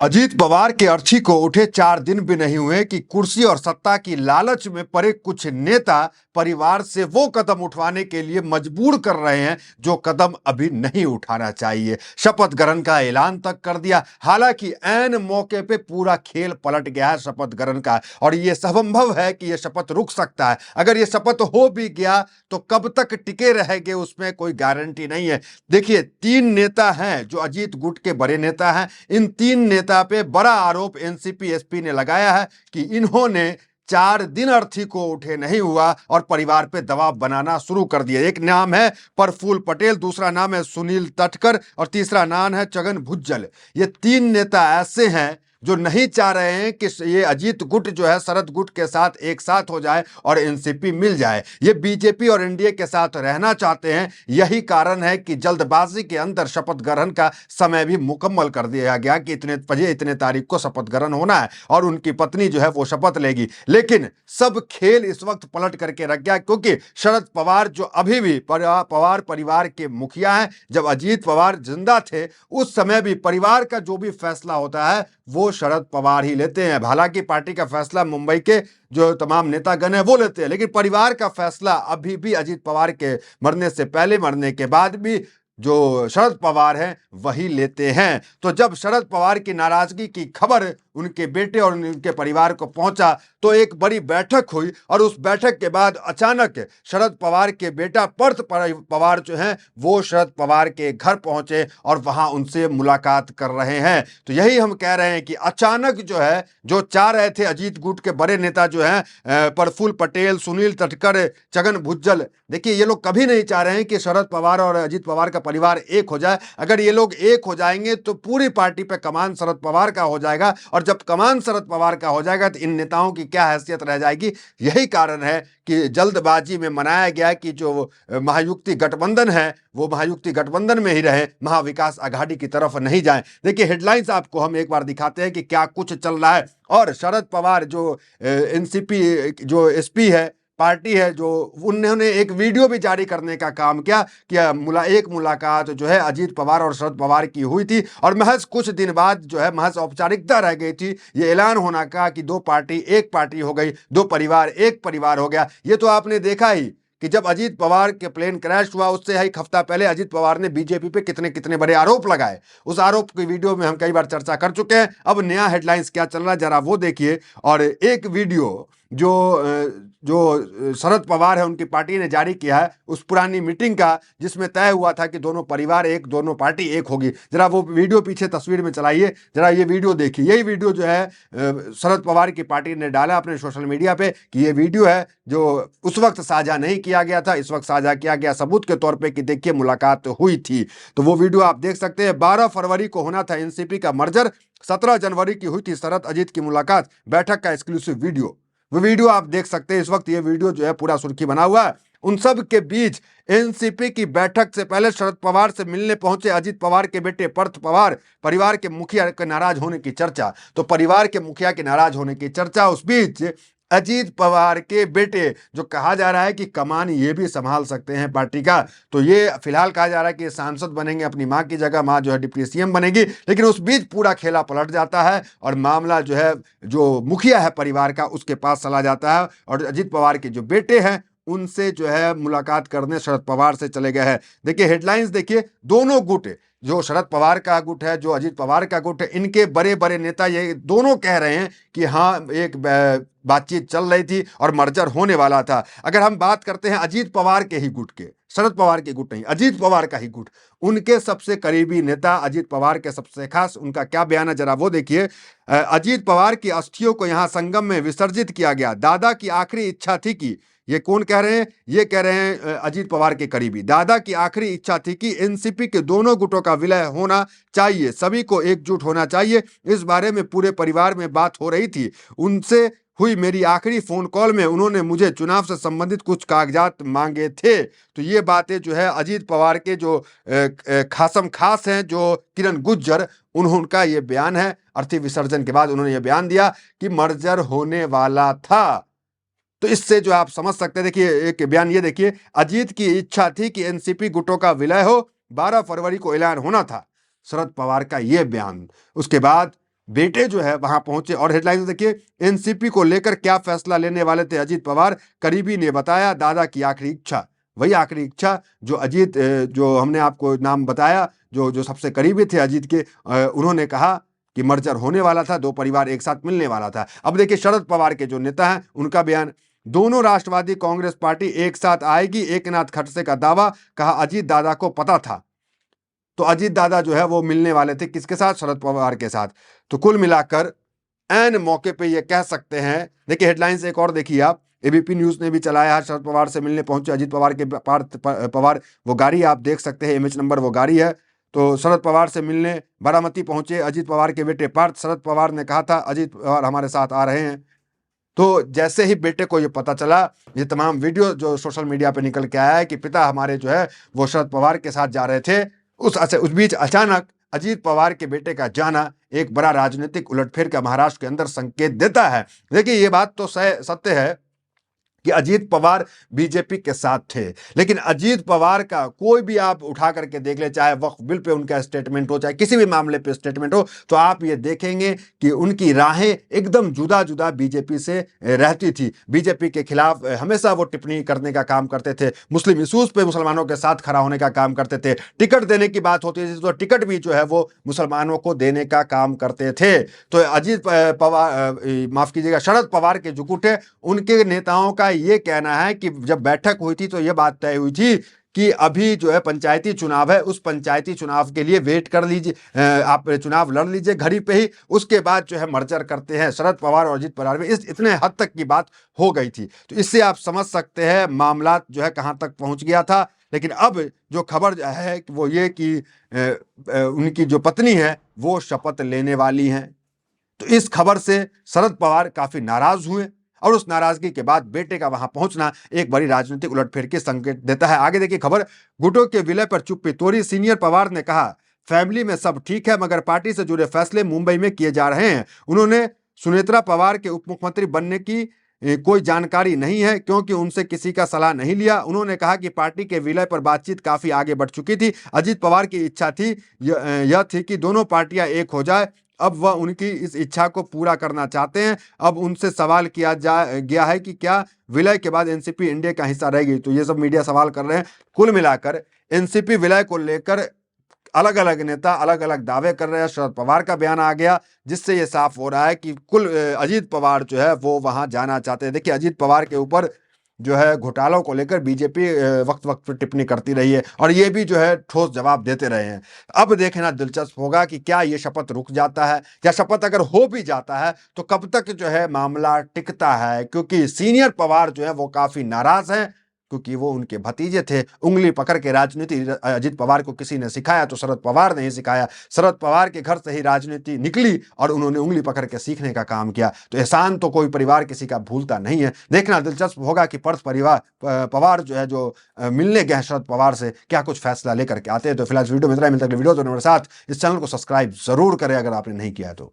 अजीत पवार के अर्थी को उठे 4 दिन भी नहीं हुए कि कुर्सी और सत्ता की लालच में पड़े कुछ नेता परिवार से वो कदम उठवाने के लिए मजबूर कर रहे हैं जो कदम अभी नहीं उठाना चाहिए। शपथ ग्रहण का ऐलान तक कर दिया। हालांकि ऐन मौके पे पूरा खेल पलट गया है शपथ ग्रहण का, और ये संभव है कि ये शपथ रुक सकता है। अगर ये शपथ हो भी गया तो कब तक टिके रहेंगे उसमें कोई गारंटी नहीं है। देखिए, 3 नेता हैं जो अजीत गुट के बड़े नेता हैं। इन 3 नेता पे बड़ा आरोप एनसीपी एसपी ने लगाया है कि इन्होंने 4 दिन अर्थी को उठे नहीं हुआ और परिवार पे दबाव बनाना शुरू कर दिया। एक नाम है प्रफुल्ल पटेल, दूसरा नाम है सुनील तटकर और तीसरा नाम है छगन भुज्जल। ये 3 नेता ऐसे हैं जो नहीं चाह रहे हैं कि ये अजीत गुट जो है शरद गुट के साथ एक साथ हो जाए और एनसीपी मिल जाए। ये बीजेपी और एनडीए के साथ रहना चाहते हैं। यही कारण है कि जल्दबाजी के अंदर शपथ ग्रहण का समय भी मुकम्मल कर दिया गया कि इतने बजे इतने तारीख को शपथ ग्रहण होना है और उनकी पत्नी जो है वो शपथ लेगी। लेकिन सब खेल इस वक्त पलट करके रख गया, क्योंकि शरद पवार जो अभी भी पवार परिवार के मुखिया हैं, जब अजीत पवार जिंदा थे उस समय भी परिवार का जो भी फैसला होता है वो शरद पवार ही लेते हैं। हालांकि पार्टी का फैसला मुंबई के जो तमाम नेतागण हैं वो लेते हैं, लेकिन परिवार का फैसला अभी भी अजीत पवार के मरने से पहले, मरने के बाद भी जो शरद पवार हैं वही लेते हैं। तो जब शरद पवार की नाराजगी की खबर उनके बेटे और उनके परिवार को पहुंचा तो एक बड़ी बैठक हुई, और उस बैठक के बाद अचानक शरद पवार के बेटा पार्थ पवार जो हैं वो शरद पवार के घर पहुंचे और वहां उनसे मुलाकात कर रहे हैं। तो यही हम कह रहे हैं कि अचानक जो है, जो चाह रहे थे अजीत गुट के बड़े नेता जो हैं प्रफुल्ल पटेल, सुनील तटकर, छगन भुज्जल, देखिए ये लोग कभी नहीं चाह रहे हैं कि शरद पवार और अजीत पवार का परिवार एक हो जाए। अगर ये लोग एक हो जाएंगे तो पूरी पार्टी पे कमान शरद पवार का हो जाएगा, और जब कमान शरद पवार का हो जाएगा तो इन नेताओं की क्या हैसियत रह जाएगी। यही कारण है कि जल्दबाजी में मनाया गया कि जो महायुति गठबंधन है वो महायुति गठबंधन में ही रहे, महाविकास आघाड़ी की तरफ नहीं जाए। देखिए, हेडलाइंस आपको हम एक बार दिखाते हैं कि क्या कुछ चल रहा है। और शरद पवार जो एनसीपी जो एसपी है, पार्टी है, जो उन्होंने एक वीडियो भी जारी करने का काम किया कि एक मुलाकात जो है अजीत पवार और शरद पवार की हुई थी, और महज कुछ दिन बाद जो है महज औपचारिकता रह गई थी ये ऐलान होना का कि दो पार्टी एक पार्टी हो गई, दो परिवार एक परिवार हो गया। ये तो आपने देखा ही कि जब अजीत पवार के प्लेन क्रैश हुआ उससे एक हफ्ता पहले अजीत पवार ने बीजेपी पे कितने कितने बड़े आरोप लगाए। उस आरोप की वीडियो में हम कई बार चर्चा कर चुके हैं। अब नया हेडलाइंस क्या चल रहा है जरा वो देखिए। और एक वीडियो जो शरद पवार है उनकी पार्टी ने जारी किया है उस पुरानी मीटिंग का, जिसमें तय हुआ था कि दोनों परिवार एक, दोनों पार्टी एक होगी। जरा वो वीडियो पीछे तस्वीर में चलाइए, जरा ये वीडियो देखिए। यही वीडियो जो है शरद पवार की पार्टी ने डाला अपने सोशल मीडिया पे कि ये वीडियो है जो उस वक्त साझा नहीं किया गया था, इस वक्त साझा किया गया सबूत के तौर पे कि देखिए मुलाकात हुई थी। तो वो वीडियो आप देख सकते हैं। 12 फरवरी को होना था एनसीपी का मर्जर, 17 जनवरी की हुई थी शरद अजीत की मुलाकात, बैठक का एक्सक्लूसिव वीडियो। वो वीडियो आप देख सकते हैं। इस वक्त ये वीडियो जो है पूरा सुर्खी बना हुआ है। उन सब के बीच एनसीपी की बैठक से पहले शरद पवार से मिलने पहुंचे अजीत पवार के बेटे पार्थ पवार। परिवार के मुखिया के नाराज होने की चर्चा, तो परिवार के मुखिया के नाराज होने की चर्चा, उस बीच अजीत पवार के बेटे जो कहा जा रहा है कि कमान ये भी संभाल सकते हैं पार्टी का, तो ये फिलहाल कहा जा रहा है कि ये सांसद बनेंगे, अपनी मां की जगह मां जो है डिप्टी सीएम बनेगी। लेकिन उस बीच पूरा खेला पलट जाता है और मामला जो है जो मुखिया है परिवार का उसके पास चला जाता है, और अजीत पवार के जो बेटे हैं उनसे जो है मुलाकात करने शरद पवार से चले गए हैं। देखिए हेडलाइंस देखिए, दोनों गुट, जो शरद पवार का गुट है, जो अजीत पवार का गुट है, इनके बड़े बड़े नेता ये दोनों कह रहे हैं कि हाँ एक बातचीत चल रही थी और मर्जर होने वाला था। अगर हम बात करते हैं अजीत पवार के ही गुट के, शरद पवार के गुट नहीं, अजीत पवार का ही गुट, उनके सबसे करीबी नेता अजीत पवार के सबसे खास, उनका क्या बयान है जरा वो देखिए। अजीत पवार की अस्थियों को यहां संगम में विसर्जित किया गया। दादा की आखिरी इच्छा थी कि, ये कौन कह रहे हैं, ये कह रहे हैं अजीत पवार के करीबी, दादा की आखिरी इच्छा थी कि एनसीपी के दोनों गुटों का विलय होना चाहिए, सभी को एकजुट होना चाहिए। इस बारे में पूरे परिवार में बात हो रही थी। उनसे हुई मेरी आखिरी फोन कॉल में उन्होंने मुझे चुनाव से संबंधित कुछ कागजात मांगे थे। तो ये बातें जो है अजीत पवार के जो खासम खास हैं, जो किरण गुज्जर, उनका ये बयान है। अर्थी विसर्जन के बाद उन्होंने ये बयान दिया कि मर्जर होने वाला था। तो इससे जो आप समझ सकते हैं, देखिए एक बयान ये देखिए, अजीत की इच्छा थी कि एनसीपी गुटों का विलय हो, 12 फरवरी को ऐलान होना था, शरद पवार का ये बयान। उसके बाद बेटे जो है वहां पहुंचे और हेडलाइन देखिए, एनसीपी को लेकर क्या फैसला लेने वाले थे अजीत पवार, करीबी ने बताया दादा की आखिरी इच्छा। वही आखिरी इच्छा जो अजीत, जो हमने आपको नाम बताया, जो जो सबसे करीबी थे अजीत के, उन्होंने कहा कि मर्जर होने वाला था, दो परिवार एक साथ मिलने वाला था। अब देखिए शरद पवार के जो नेता हैं उनका बयान, दोनों राष्ट्रवादी कांग्रेस पार्टी एक साथ आएगी, एकनाथ खड़से का दावा, कहा अजीत दादा को पता था। तो अजीत दादा जो है वो मिलने वाले थे किसके साथ, शरद पवार के साथ। तो कुल मिलाकर ऐन मौके पे ये कह सकते हैं। देखिए हेडलाइंस एक और देखिए आप, एबीपी न्यूज ने भी चलाया है, शरद पवार से मिलने पहुंचे अजीत पवार के पार्थ पवार, वो गाड़ी आप देख सकते हैं, इमेज नंबर वो गाड़ी है। तो शरद पवार से मिलने बारामती पहुंचे अजीत पवार के बेटे पार्थ, शरद पवार ने कहा था अजीत पवार हमारे साथ आ रहे हैं। तो जैसे ही बेटे को ये पता चला, ये तमाम वीडियो जो सोशल मीडिया पे निकल के आया है कि पिता हमारे जो है वो शरद पवार के साथ जा रहे थे, उस बीच अचानक अजीत पवार के बेटे का जाना एक बड़ा राजनीतिक उलटफेर का महाराष्ट्र के अंदर संकेत देता है। देखिए ये बात तो सत्य है कि अजीत पवार बीजेपी के साथ थे, लेकिन अजीत पवार का कोई भी आप उठा करके देख ले, चाहे वक्फ बिल पे उनका स्टेटमेंट हो, चाहे किसी भी मामले पे स्टेटमेंट हो, तो आप ये देखेंगे कि उनकी राहें एकदम जुदा जुदा बीजेपी से रहती थी। बीजेपी के खिलाफ हमेशा वो टिप्पणी करने का काम करते थे, मुस्लिम इशूज पे मुसलमानों के साथ खड़ा होने का काम करते थे, टिकट देने की बात होती थी तो टिकट भी जो है वो मुसलमानों को देने का काम करते थे। तो अजीत पवार, माफ कीजिएगा, शरद पवार के जो गुट है उनके नेताओं का ये कहना है कि जब बैठक हुई थी तो ये बात तय हुई थी कि अभी जो है पंचायती चुनाव है, उस पंचायती चुनाव के लिए वेट कर लीजिए, आप चुनाव लड़ लीजिए घड़ी पे ही, उसके बाद जो है मर्जर करते हैं। शरद पवार और अजीत पवार में इतने हद तक की बात हो गई थी। तो इससे आप समझ सकते हैं मामला जो है कहां तक पहुंच गया था। लेकिन अब जो खबर है वो ये कि उनकी जो पत्नी है वो शपथ लेने वाली हैं। तो इस खबर से शरद पवार काफी नाराज हुए और उस नाराजगी के बाद बेटे का वहां पहुंचना एक बड़ी राजनीतिक उलटफेर के संकेत देता है। आगे देखिए खबर, गुटों के विलय पर चुप्पी तोड़ी, सीनियर पवार ने कहा फैमिली में सब ठीक है मगर पार्टी से जुड़े फैसले मुंबई में किए जा रहे हैं। उन्होंने सुनेत्रा पवार के उप मुख्यमंत्री बनने की कोई जानकारी नहीं है क्योंकि उनसे किसी का सलाह नहीं लिया। उन्होंने कहा कि पार्टी के विलय पर बातचीत काफी आगे बढ़ चुकी थी। अजीत पवार की इच्छा थी यह थी कि दोनों पार्टियां एक हो जाए। अब वह उनकी इस इच्छा को पूरा करना चाहते हैं। अब उनसे सवाल किया गया है कि क्या विलय के बाद एनसीपी इंडिया का हिस्सा रहेगी। तो ये सब मीडिया सवाल कर रहे हैं। कुल मिलाकर एनसीपी विलय को लेकर अलग अलग नेता अलग अलग दावे कर रहे हैं। शरद पवार का बयान आ गया जिससे ये साफ हो रहा है कि कुल अजीत पवार जो है वो वहां जाना चाहते हैं। देखिए अजीत पवार के ऊपर जो है घोटालों को लेकर बीजेपी वक्त वक्त पर टिप्पणी करती रही है और ये भी जो है ठोस जवाब देते रहे हैं। अब देखना दिलचस्प होगा कि क्या ये शपथ रुक जाता है, या शपथ अगर हो भी जाता है तो कब तक जो है मामला टिकता है, क्योंकि सीनियर पवार जो है वो काफी नाराज हैं क्योंकि वो उनके भतीजे थे। उंगली पकड़ के राजनीति अजीत पवार को किसी ने सिखाया तो शरद पवार ने ही सिखाया। शरद पवार के घर से ही राजनीति निकली और उन्होंने उंगली पकड़ के सीखने का काम किया। तो एहसान तो कोई परिवार किसी का भूलता नहीं है। देखना दिलचस्प होगा कि पर्थ परिवार पवार जो है जो मिलने गए शरद पवार से क्या कुछ फैसला लेकर के आते हैं। तो फिलहाल वीडियो में इतना ही, मिलता है वीडियो तो नंबर 7। इस चैनल को सब्सक्राइब जरूर करें अगर आपने नहीं किया तो।